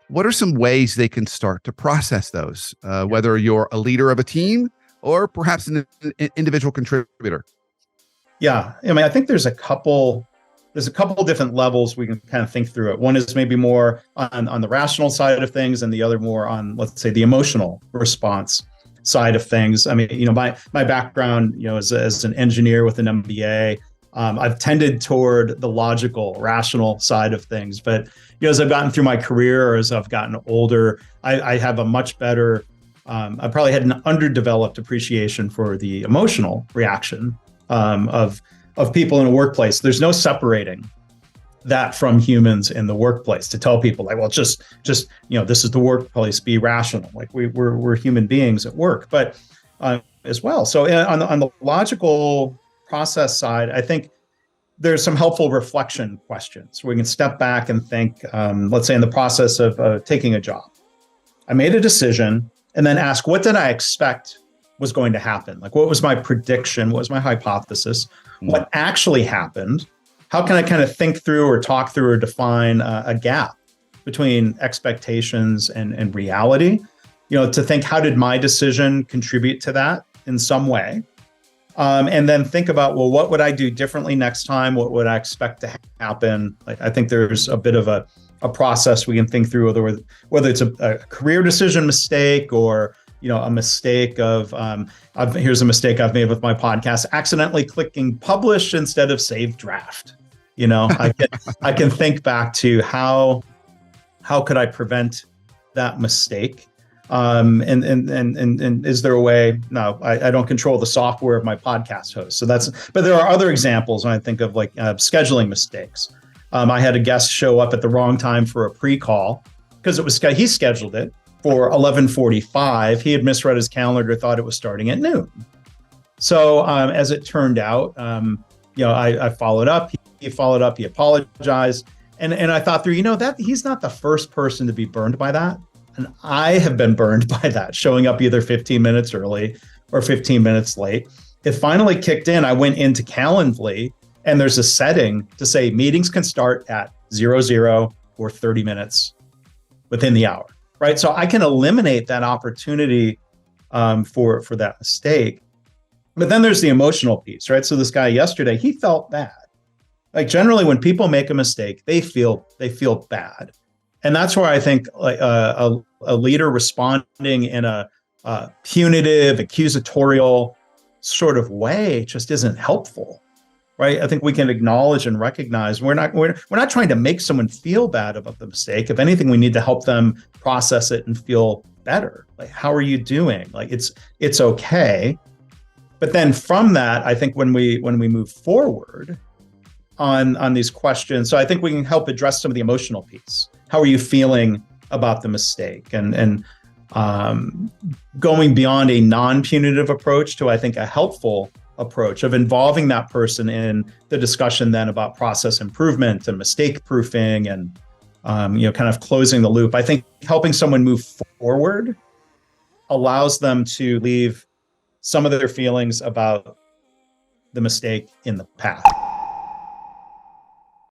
what are some ways they can start to process those, whether you're a leader of a team or perhaps an individual contributor? Yeah, I mean, I think there's a couple different levels we can kind of think through it. One is maybe more on the rational side of things, and the other more on, let's say, the emotional response side of things. I mean, my background, as an engineer with an MBA, I've tended toward the logical, rational side of things. But as I've gotten through my career, or as I've gotten older, I have a much better, I probably had an underdeveloped appreciation for the emotional reaction of people in a workplace. There's no separating that from humans in the workplace to tell people like, well, just this is the workplace, be rational. Like we're human beings at work, but as well. So on the logical process side, I think there's some helpful reflection questions where we can step back and think, let's say in the process of taking a job, I made a decision, and then ask, what did I expect was going to happen? Like, what was my prediction? What was my hypothesis? What actually happened? How can I kind of think through or talk through or define a gap between expectations and reality? To think, how did my decision contribute to that in some way? And then think about, well, what would I do differently next time? What would I expect to happen? Like, I think there's a bit of a process we can think through, whether it's a career decision mistake or a mistake of, here's a mistake I've made with my podcast, accidentally clicking publish instead of save draft. I can think back to how could I prevent that mistake? And is there a way? No, I don't control the software of my podcast host. But there are other examples when I think of like scheduling mistakes. I had a guest show up at the wrong time for a pre-call because he scheduled it for 11:45. He had misread his calendar, thought it was starting at noon. So as it turned out, I followed up. He followed up. He apologized, and I thought through, that he's not the first person to be burned by that, and I have been burned by that, showing up either 15 minutes early or 15 minutes late. It finally kicked in. I went into Calendly, and there's a setting to say meetings can start at 00 or 30 minutes within the hour. Right. So I can eliminate that opportunity for that mistake. But then there's the emotional piece, right? So this guy yesterday, he felt bad. Like generally when people make a mistake, they feel bad. And that's where I think like a leader responding in a punitive, accusatorial sort of way just isn't helpful. Right. I think we can acknowledge and recognize we're not trying to make someone feel bad about the mistake. If anything, we need to help them process it and feel better. Like, how are you doing? Like, it's okay. But then from that, I think when we move forward on these questions, so I think we can help address some of the emotional piece. How are you feeling about the mistake? And going beyond a non-punitive approach to, I think, a helpful approach of involving that person in the discussion then about process improvement and mistake proofing and kind of closing the loop. I think helping someone move forward allows them to leave some of their feelings about the mistake in the past.